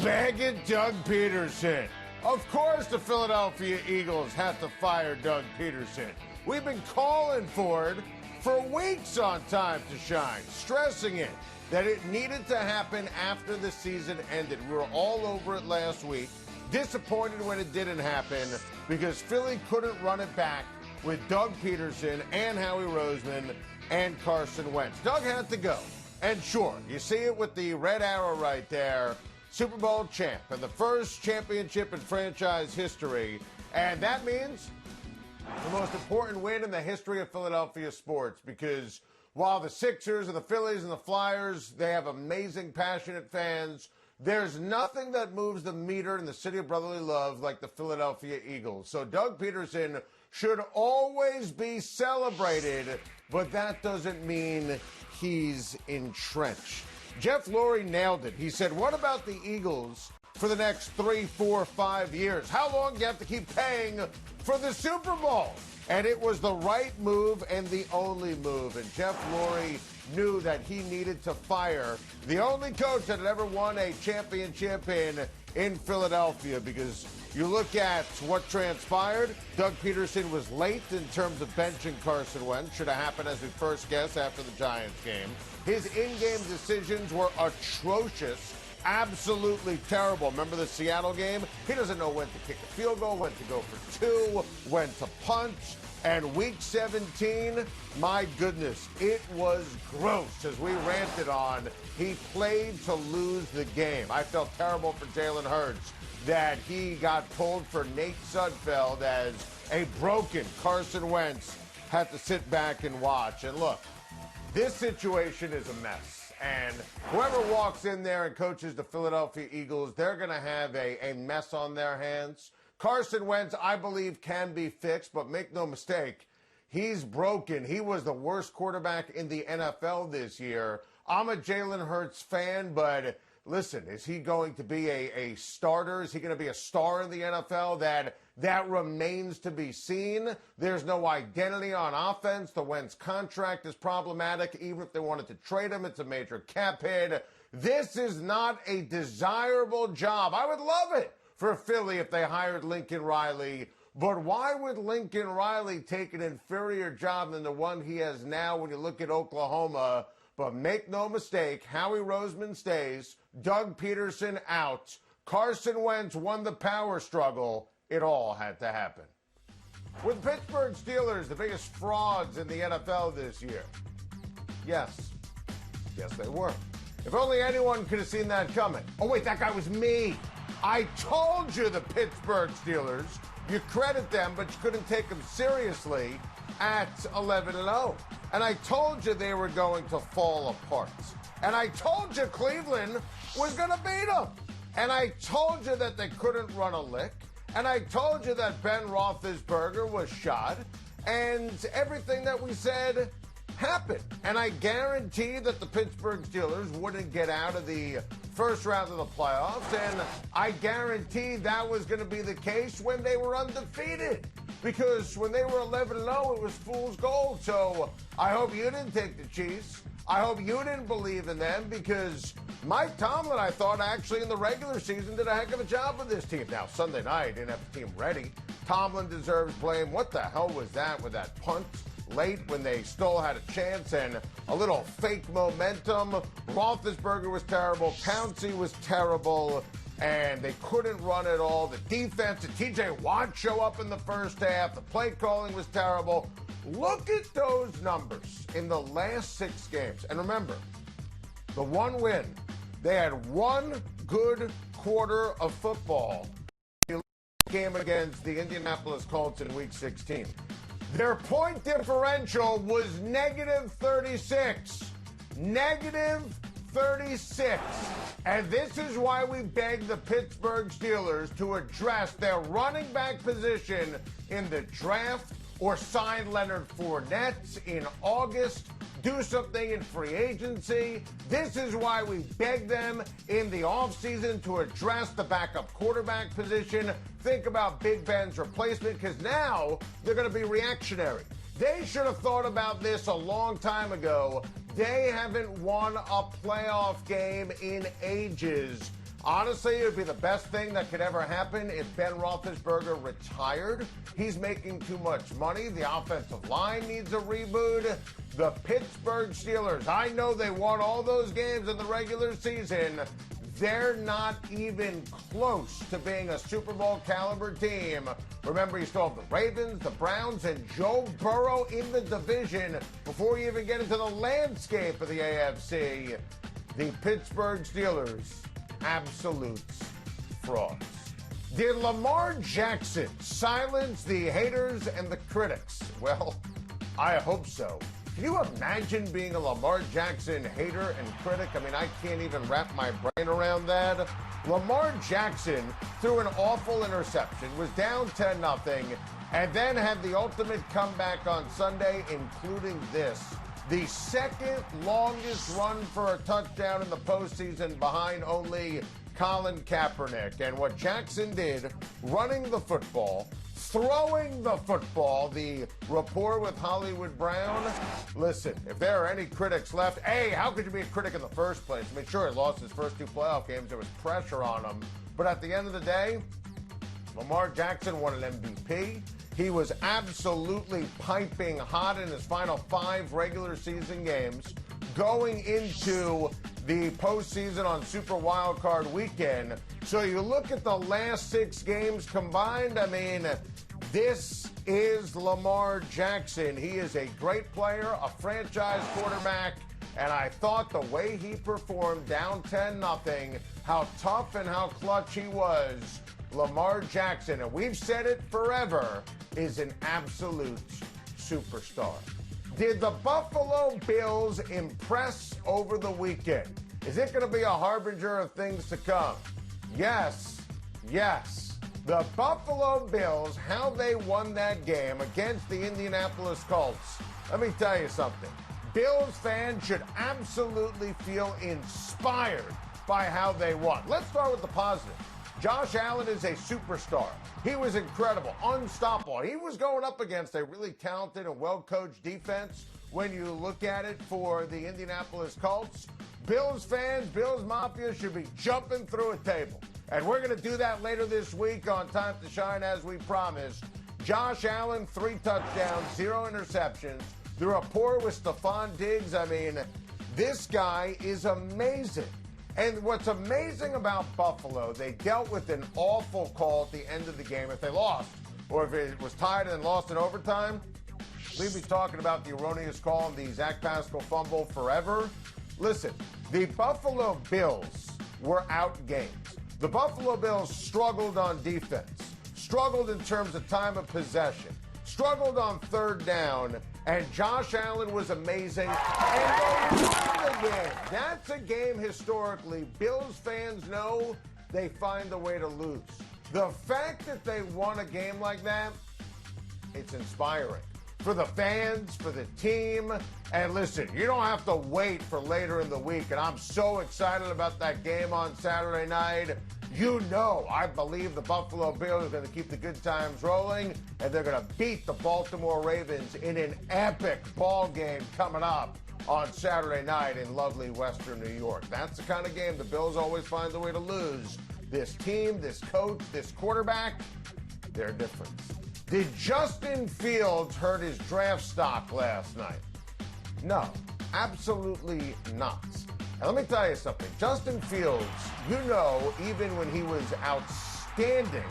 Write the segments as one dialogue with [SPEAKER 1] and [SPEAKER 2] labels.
[SPEAKER 1] Bag it, Doug Pederson. Of course the Philadelphia Eagles have to fire Doug Pederson. We've been calling for it for weeks on Time to Shine, stressing it that it needed to happen after the season ended. We were all over it last week, disappointed when it didn't happen because Philly couldn't run it back with Doug Pederson and Howie Roseman and Carson Wentz. Doug had to go. And sure, you see it with the red arrow right there. Super Bowl champ and the first championship in franchise history. And that means the most important win in the history of Philadelphia sports, because while the Sixers and the Phillies and the Flyers, they have amazing, passionate fans, there's nothing that moves the meter in the city of brotherly love like the Philadelphia Eagles. So Doug Pederson should always be celebrated, but that doesn't mean he's entrenched. Jeff Lurie nailed it. He said, what about the Eagles for the next 3, 4, 5 years? How long do you have to keep paying for the Super Bowl? And it was the right move and the only move. And Jeff Lurie knew that he needed to fire the only coach that had ever won a championship in Philadelphia, because you look at what transpired. Doug Pederson was late in terms of benching Carson Wentz. Should have happened, as we first guessed, after the Giants game. His in-game decisions were atrocious, absolutely terrible. Remember the Seattle game? He doesn't know when to kick a field goal, when to go for two, when to punch. And week 17, my goodness, it was gross. As we ranted on, he played to lose the game. I felt terrible for Jalen Hurts that he got pulled for Nate Sudfeld as a broken Carson Wentz had to sit back and watch. And look, this situation is a mess. And whoever walks in there and coaches the Philadelphia Eagles, they're going to have a mess on their hands. Carson Wentz, I believe, can be fixed, but make no mistake, he's broken. He was the worst quarterback in the NFL this year. I'm a Jalen Hurts fan, but listen, is he going to be a starter? Is he going to be a star in the NFL? That remains to be seen. There's no identity on offense. The Wentz contract is problematic. Even if they wanted to trade him, it's a major cap hit. This is not a desirable job. I would love it for Philly if they hired Lincoln Riley. But why would Lincoln Riley take an inferior job than the one he has now when you look at Oklahoma? But make no mistake, Howie Roseman stays, Doug Pederson out, Carson Wentz won the power struggle. It all had to happen. With Pittsburgh Steelers, the biggest frauds in the NFL this year. Yes, they were. If only anyone could have seen that coming. Oh, wait, that guy was me. I told you the Pittsburgh Steelers, you credit them, but you couldn't take them seriously at 11-0. And I told you they were going to fall apart. And I told you Cleveland was going to beat them. And I told you that they couldn't run a lick. And I told you that Ben Roethlisberger was shot. And everything that we said happened. And I guarantee that the Pittsburgh Steelers wouldn't get out of the first round of the playoffs. And I guarantee that was going to be the case when they were undefeated. Because when they were 11-0, it was fool's gold. So I hope you didn't take the Chiefs. I hope you didn't believe in them, because Mike Tomlin, I thought, actually in the regular season did a heck of a job with this team. Now, Sunday night, didn't have the team ready. Tomlin deserves blame. What the hell was that with that punt late when they still had a chance and a little fake momentum? Roethlisberger was terrible. Pouncey was terrible. And they couldn't run at all. The defense, did T.J. Watt show up in the first half? The play calling was terrible. Look at those numbers in the last 6 games. And remember, the one win, they had one good quarter of football. Game against the Indianapolis Colts in Week 16. Their point differential was negative 36. Negative 36. And this is why we beg the Pittsburgh Steelers to address their running back position in the draft, or sign Leonard Fournette in August. Do something in free agency. This is why we beg them in the offseason to address the backup quarterback position. Think about Big Ben's replacement, because now they're going to be reactionary. They should have thought about this a long time ago. They haven't won a playoff game in ages. Honestly, it would be the best thing that could ever happen if Ben Roethlisberger retired. He's making too much money. The offensive line needs a reboot. The Pittsburgh Steelers, I know they won all those games in the regular season. They're not even close to being a Super Bowl caliber team. Remember, you still have the Ravens, the Browns, and Joe Burrow in the division before you even get into the landscape of the AFC. The Pittsburgh Steelers, absolutes frauds. Did Lamar Jackson silence the haters and the critics? Well, I hope so. Can you imagine being a Lamar Jackson hater and critic? I mean, I can't even wrap my brain around that. Lamar Jackson threw an awful interception, was down 10-0, and then had the ultimate comeback on Sunday, including this. The second longest run for a touchdown in the postseason behind only Colin Kaepernick. And what Jackson did, running the football, throwing the football, the rapport with Hollywood Brown. Listen, if there are any critics left, hey, how could you be a critic in the first place? I mean, sure, he lost his first 2 playoff games. There was pressure on him. But at the end of the day, Lamar Jackson won an MVP. He was absolutely piping hot in his final 5 regular season games. Going into the postseason on Super Wildcard Weekend. So you look at the last 6 games combined, I mean, this is Lamar Jackson. He is a great player, a franchise quarterback, and I thought the way he performed down 10-0, how tough and how clutch he was, Lamar Jackson, and we've said it forever, is an absolute superstar. Did the Buffalo Bills impress over the weekend? Is it going to be a harbinger of things to come? Yes. The Buffalo Bills, how they won that game against the Indianapolis Colts. Let me tell you something. Bills fans should absolutely feel inspired by how they won. Let's start with the positive. Josh Allen is a superstar. He was incredible, unstoppable. He was going up against a really talented and well-coached defense when you look at it for the Indianapolis Colts. Bills fans, Bills Mafia should be jumping through a table. And we're going to do that later this week on Time to Shine, as we promised. Josh Allen, 3 touchdowns, 0 interceptions. The rapport with Stephon Diggs, I mean, this guy is amazing. And what's amazing about Buffalo, they dealt with an awful call at the end of the game. If they lost, or if it was tied and lost in overtime, we'd be talking about the erroneous call and the Zach Pascal fumble forever. Listen, the Buffalo Bills were outgained. The Buffalo Bills struggled on defense, struggled in terms of time of possession, struggled on 3rd down, and Josh Allen was amazing. And they won the game. That's a game historically Bills fans know they find a way to lose. The fact that they won a game like that, it's inspiring. For the fans, for the team. And listen, you don't have to wait for later in the week. And I'm so excited about that game on Saturday night. You know, I believe the Buffalo Bills are going to keep the good times rolling, and they're going to beat the Baltimore Ravens in an epic ball game coming up on Saturday night in lovely Western New York. That's the kind of game the Bills always find a way to lose. This team, this coach, this quarterback, they're different. Did Justin Fields hurt his draft stock last night? No, absolutely not. And let me tell you something. Justin Fields, you know, even when he was outstanding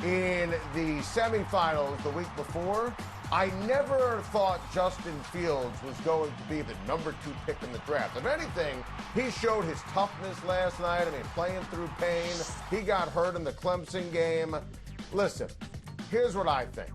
[SPEAKER 1] in the semifinals the week before, I never thought Justin Fields was going to be the number 2 pick in the draft. If anything, he showed his toughness last night. I mean, playing through pain. He got hurt in the Clemson game. Listen, here's what I think.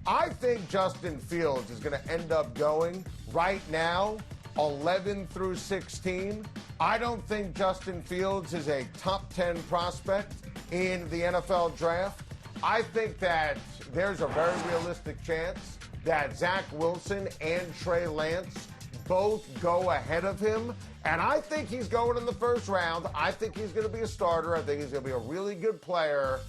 [SPEAKER 1] I think Justin Fields is going to end up going right now 11 through 16. I don't think Justin Fields is a top 10 prospect in the NFL draft. I think that there's a very realistic chance that Zach Wilson and Trey Lance both go ahead of him. And I think he's going in the first round. I think he's going to be a starter. I think he's going to be a really good player.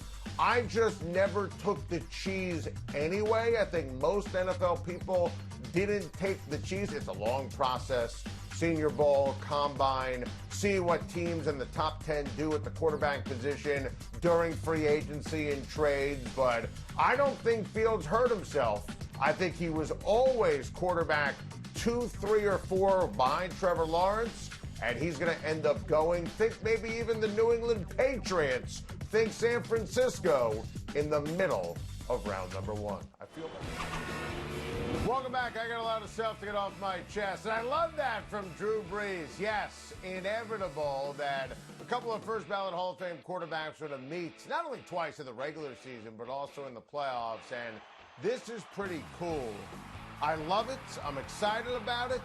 [SPEAKER 1] I just never took the cheese anyway. I think most NFL people didn't take the cheese. It's a long process. Senior Bowl, Combine, see what teams in the top 10 do at the quarterback position during free agency and trades. But I don't think Fields hurt himself. I think he was always quarterback 2, 3, or 4 behind Trevor Lawrence, and he's going to end up going. Think maybe even the New England Patriots. Think San Francisco in the middle of round number 1. I feel that. Welcome back. I got a lot of stuff to get off my chest. And I love that from Drew Brees. Yes, inevitable that a couple of first ballot Hall of Fame quarterbacks are going to meet not only twice in the regular season, but also in the playoffs. And this is pretty cool. I love it. I'm excited about it.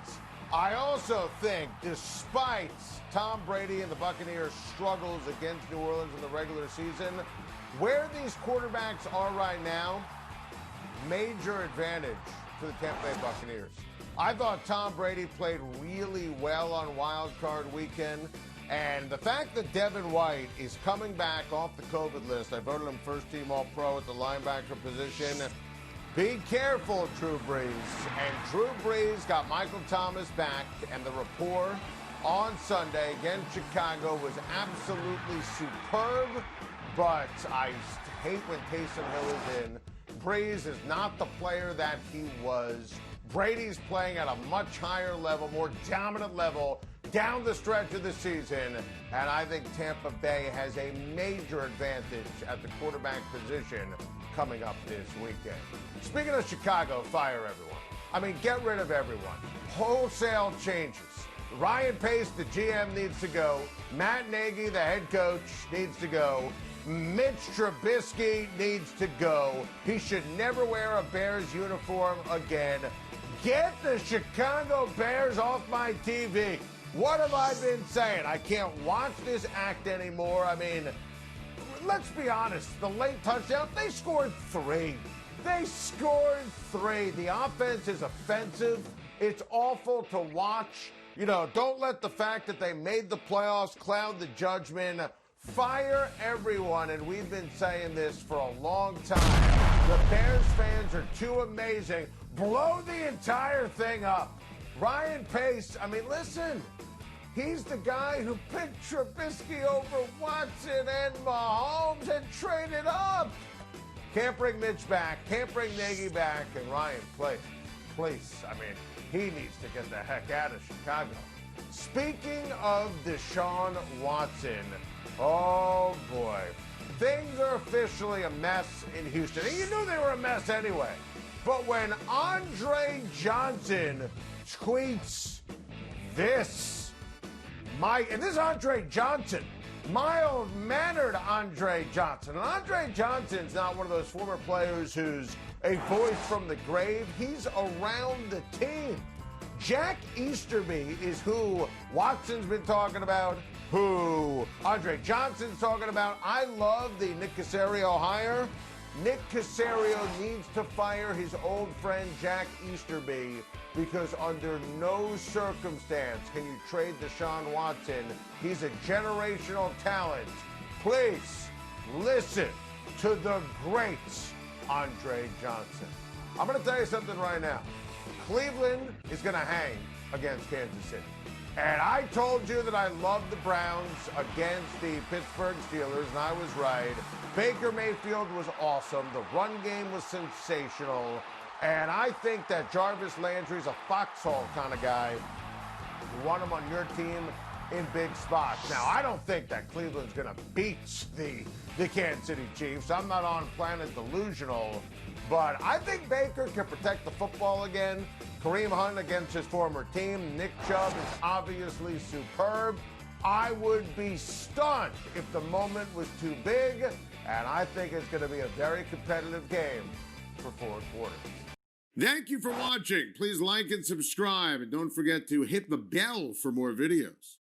[SPEAKER 1] I also think, despite Tom Brady and the Buccaneers' struggles against New Orleans in the regular season, where these quarterbacks are right now, major advantage for the Tampa Bay Buccaneers. I thought Tom Brady played really well on Wild Card Weekend, and the fact that Devin White is coming back off the COVID list, I voted him first-team All-Pro at the linebacker position. Be careful, Drew Brees. And Drew Brees got Michael Thomas back, and the rapport on Sunday against Chicago was absolutely superb, but I hate when Taysom Hill is in. Brees is not the player that he was. Brady's playing at a much higher level, more dominant level down the stretch of the season, and I think Tampa Bay has a major advantage at the quarterback position coming up this weekend. Speaking of Chicago, fire everyone. I mean, get rid of everyone. Wholesale changes. Ryan Pace, the GM, needs to go. Matt Nagy, the head coach, needs to go. Mitch Trubisky needs to go. He should never wear a Bears uniform again. Get the Chicago Bears off my TV. What have I been saying? I can't watch this act anymore. I mean, let's be honest. The late touchdown, they scored 3. They scored 3. The offense is offensive. It's awful to watch. You know, don't let the fact that they made the playoffs cloud the judgment. Fire everyone, and we've been saying this for a long time. The Bears fans are too amazing. Blow the entire thing up. Ryan Pace, I mean, listen, he's the guy who picked Trubisky over Watson and Mahomes and traded up. Can't bring Mitch back, can't bring Nagy back, and Ryan, please, I mean, he needs to get the heck out of Chicago. Speaking of Deshaun Watson, oh boy, things are officially a mess in Houston. And you knew they were a mess anyway. But when Andre Johnson tweets this, and this is Andre Johnson, mild-mannered Andre Johnson. And Andre Johnson's not one of those former players who's a voice from the grave. He's around the team. Jack Easterby is who Watson's been talking about, who Andre Johnson's talking about. I love the Nick Caserio hire. Nick Caserio needs to fire his old friend Jack Easterby because under no circumstance can you trade Deshaun Watson. He's a generational talent. Please listen to the great Andre Johnson. I'm going to tell you something right now. Cleveland is going to hang against Kansas City. And I told you that I loved the Browns against the Pittsburgh Steelers, and I was right. Baker Mayfield was awesome. The run game was sensational. And I think that Jarvis Landry's a foxhole kind of guy. You want him on your team in big spots. Now, I don't think that Cleveland's going to beat the Kansas City Chiefs. I'm not on planet delusional. But I think Baker can protect the football again. Kareem Hunt against his former team. Nick Chubb is obviously superb. I would be stunned if the moment was too big. And I think it's going to be a very competitive game for 4 quarters.
[SPEAKER 2] Thank you for watching. Please like and subscribe. And don't forget to hit the bell for more videos.